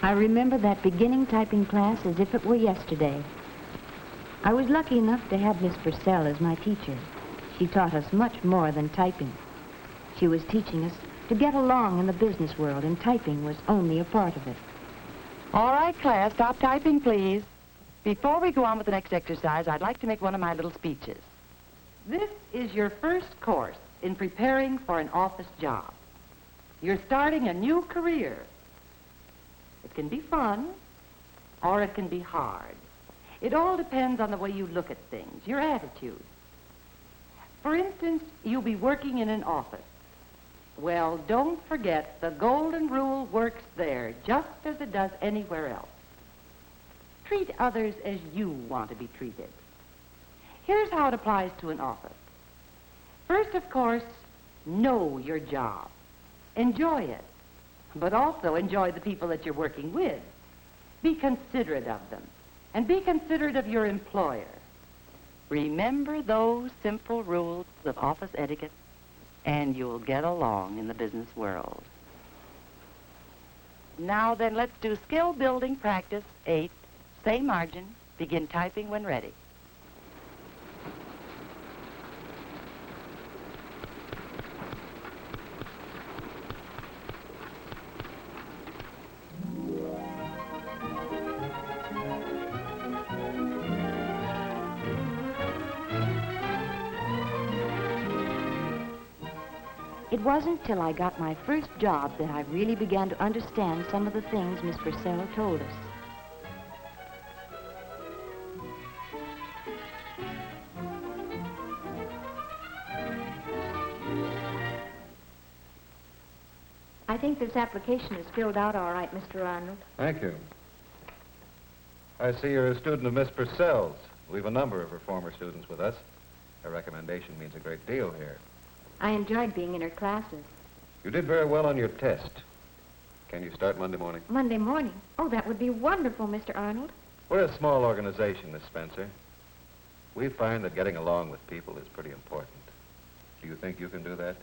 I remember that beginning typing class as if it were yesterday. I was lucky enough to have Miss Purcell as my teacher. She taught us much more than typing. She was teaching us to get along in the business world, and typing was only a part of it. All right, class, stop typing, please. Before we go on with the next exercise, I'd like to make one of my little speeches. This is your first course in preparing for an office job. You're starting a new career. It can be fun, or it can be hard. It all depends on the way you look at things, your attitude. For instance, you'll be working in an office. Well, don't forget the golden rule works there just as it does anywhere else. Treat others as you want to be treated. Here's how it applies to an office. First, of course, know your job. Enjoy it, but also enjoy the people that you're working with. Be considerate of them, and be considerate of your employer. Remember those simple rules of office etiquette, and you'll get along in the business world. Now then, let's do skill building practice 8. Say margin. Begin typing when ready. It wasn't till I got my first job that I really began to understand some of the things Miss Purcell told us. I think this application is filled out all right, Mr. Arnold. Thank you. I see you're a student of Miss Purcell's. We've a number of her former students with us. Her recommendation means a great deal here. I enjoyed being in her classes. You did very well on your test. Can you start Monday morning? Monday morning? Oh, that would be wonderful, Mr. Arnold. We're a small organization, Miss Spencer. We find that getting along with people is pretty important. Do you think you can do that?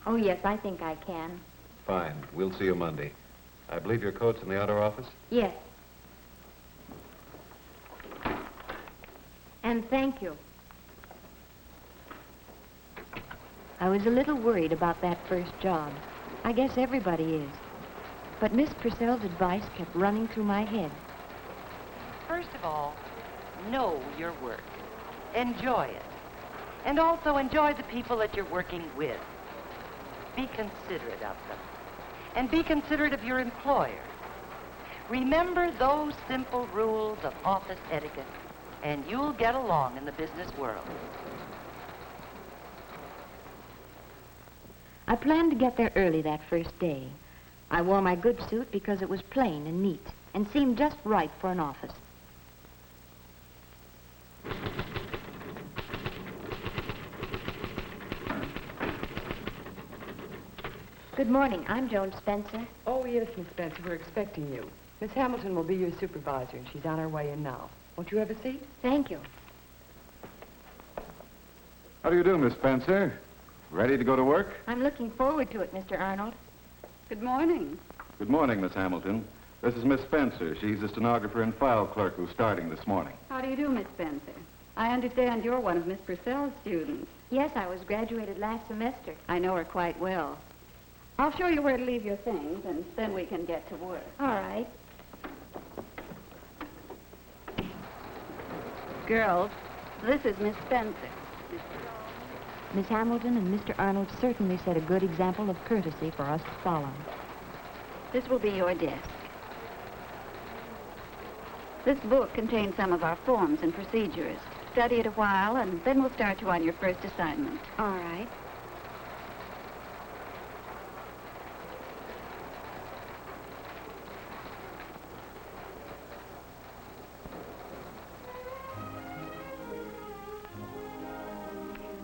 Oh, yes, I think I can. Fine. We'll see you Monday. I believe your coat's in the outer office? Yes. And thank you. I was a little worried about that first job. I guess everybody is. But Miss Purcell's advice kept running through my head. First of all, know your work. Enjoy it. And also enjoy the people that you're working with. Be considerate of them. And be considerate of your employer. Remember those simple rules of office etiquette, and you'll get along in the business world. I planned to get there early that first day. I wore my good suit because it was plain and neat and seemed just right for an office. Good morning. I'm Joan Spencer. Oh, yes, Miss Spencer. We're expecting you. Miss Hamilton will be your supervisor, and she's on her way in now. Won't you have a seat? Thank you. How do you do, Miss Spencer? Ready to go to work? I'm looking forward to it, Mr. Arnold. Good morning. Good morning, Miss Hamilton. This is Miss Spencer. She's the stenographer and file clerk who's starting this morning. How do you do, Miss Spencer? I understand you're one of Miss Purcell's students. Yes, I was graduated last semester. I know her quite well. I'll show you where to leave your things, and then we can get to work. All right. Girls, this is Miss Spencer. Miss Hamilton and Mr. Arnold certainly set a good example of courtesy for us to follow. This will be your desk. This book contains some of our forms and procedures. Study it a while, and then we'll start you on your first assignment. All right.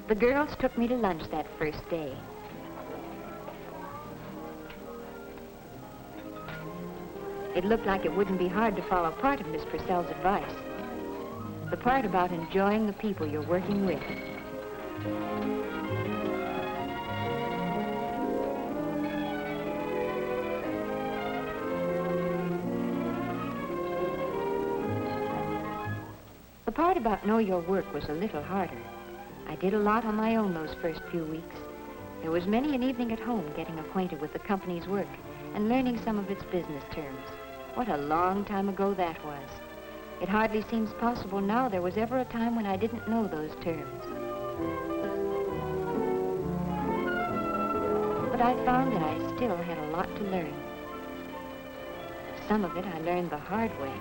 The girls took me to lunch that first day. It looked like it wouldn't be hard to follow part of Miss Purcell's advice. The part about enjoying the people you're working with. part about know your work was a little harder. I did a lot on my own those first few weeks. There was many an evening at home getting acquainted with the company's work and learning some of its business terms. What a long time ago that was. It hardly seems possible now there was ever a time when I didn't know those terms. But I found that I still had a lot to learn. Some of it I learned the hard way.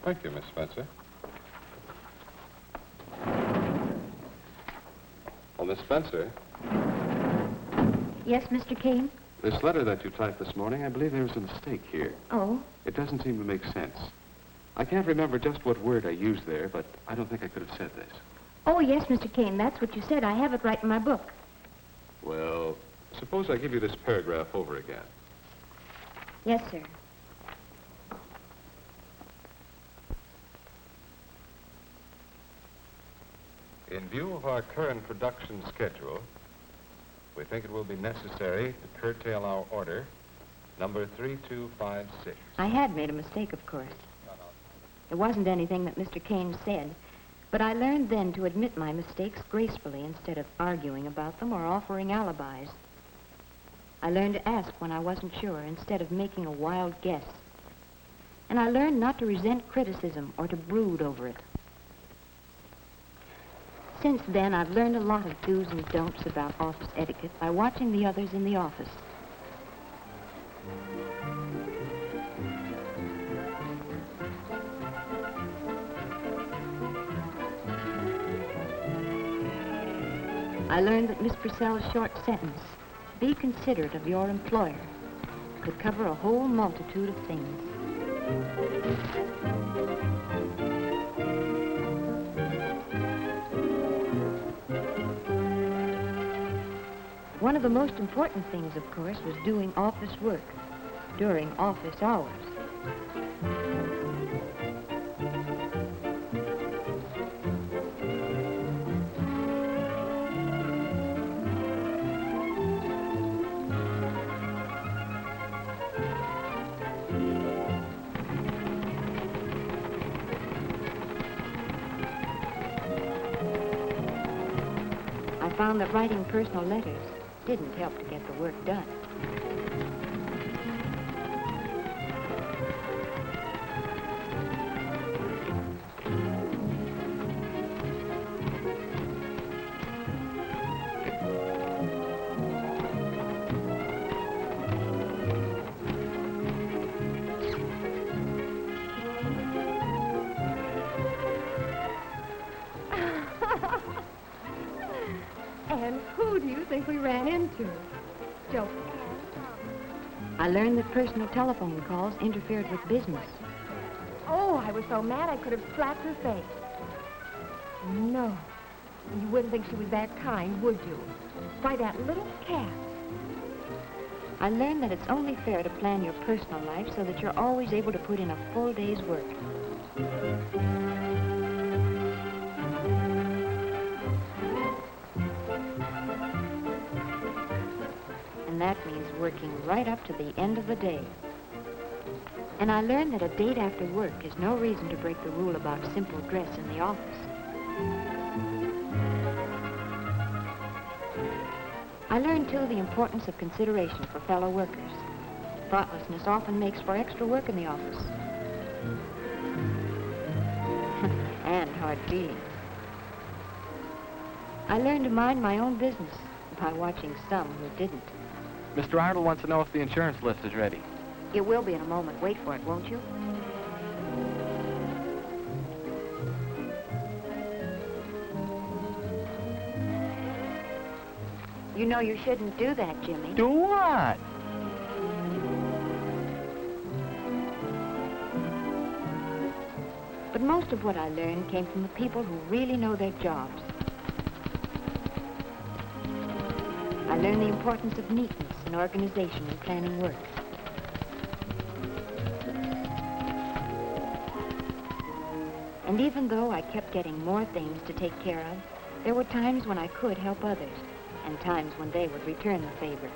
Thank you, Miss Spencer. Well, Miss Spencer, Yes, Mr. Kane? this letter that you typed this morning, I believe there's a mistake here. Oh, It doesn't seem to make sense. I can't remember just what word I used there, but I don't think I could have said this. oh, yes, Mr. Kane, that's what you said. I have it right in my book. Well, suppose I give you this paragraph over again. Yes, sir. In view of our current production schedule, we think it will be necessary to curtail our order, number 3256. I had made a mistake, of course. It wasn't anything that Mr. Kane said, but I learned then to admit my mistakes gracefully instead of arguing about them or offering alibis. I learned to ask when I wasn't sure instead of making a wild guess. And I learned not to resent criticism or to brood over it. Since then, I've learned a lot of do's and don'ts about office etiquette by watching the others in the office. I learned that Miss Purcell's short sentence, "Be considerate of your employer," could cover a whole multitude of things. One of the most important things, of course, was doing office work during office hours. I found that writing personal letters didn't help to get the work done. And who do you think we ran into? Joe. I learned that personal telephone calls interfered with business. Oh, I was so mad I could have slapped her face. No, you wouldn't think she was that kind, would you? Why, that little cat. I learned that it's only fair to plan your personal life so that you're always able to put in a full day's work. And that means working right up to the end of the day. And I learned that a date after work is no reason to break the rule about simple dress in the office. I learned, too, the importance of consideration for fellow workers. Thoughtlessness often makes for extra work in the office. And hard feelings. I learned to mind my own business by watching some who didn't. Mr. Arnold wants to know if the insurance list is ready. It will be in a moment. Wait for it, won't you? You know you shouldn't do that, Jimmy. Do what? But most of what I learned came from the people who really know their jobs. I learned the importance of neatness and organization in planning work. And even though I kept getting more things to take care of, there were times when I could help others and times when they would return the favor.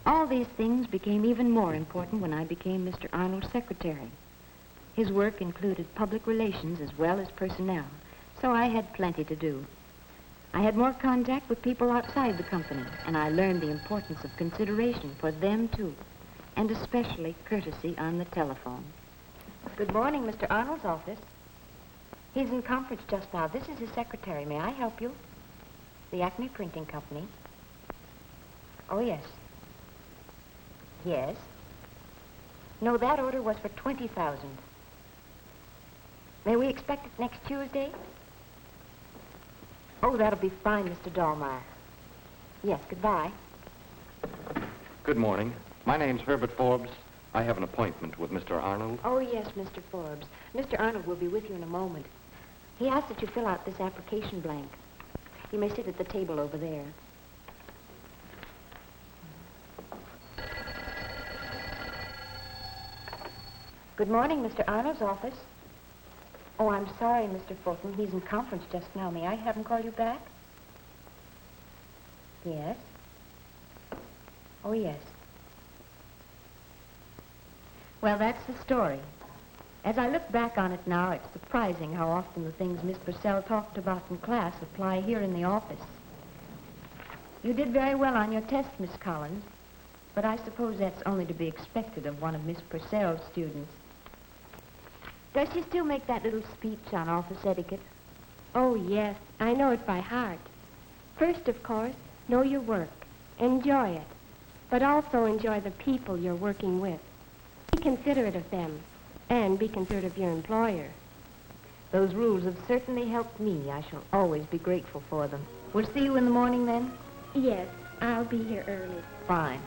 All these things became even more important when I became Mr. Arnold's secretary. His work included public relations as well as personnel, so I had plenty to do. I had more contact with people outside the company, and I learned the importance of consideration for them, too, and especially courtesy on the telephone. Good morning, Mr. Arnold's office. He's in conference just now. This is his secretary. May I help you? The Acme Printing Company. Oh, yes. Yes. No, that order was for 20,000. May we expect it next Tuesday? Oh, that'll be fine, Mr. Dahlmeyer. Yes, goodbye. Good morning. My name's Herbert Forbes. I have an appointment with Mr. Arnold. Oh, yes, Mr. Forbes. Mr. Arnold will be with you in a moment. He asked that you fill out this application blank. You may sit at the table over there. Good morning, Mr. Arnold's office. Oh, I'm sorry, Mr. Fulton. He's in conference just now. May I have him call you back? Yes. Oh, yes. Well, that's the story. As I look back on it now, it's surprising how often the things Miss Purcell talked about in class apply here in the office. You did very well on your test, Miss Collins, but I suppose that's only to be expected of one of Miss Purcell's students. Does she still make that little speech on office etiquette? Oh, yes. I know it by heart. First, of course, know your work. Enjoy it. But also enjoy the people you're working with. Be considerate of them. And be considerate of your employer. Those rules have certainly helped me. I shall always be grateful for them. We'll see you in the morning, then? Yes, I'll be here early. Fine.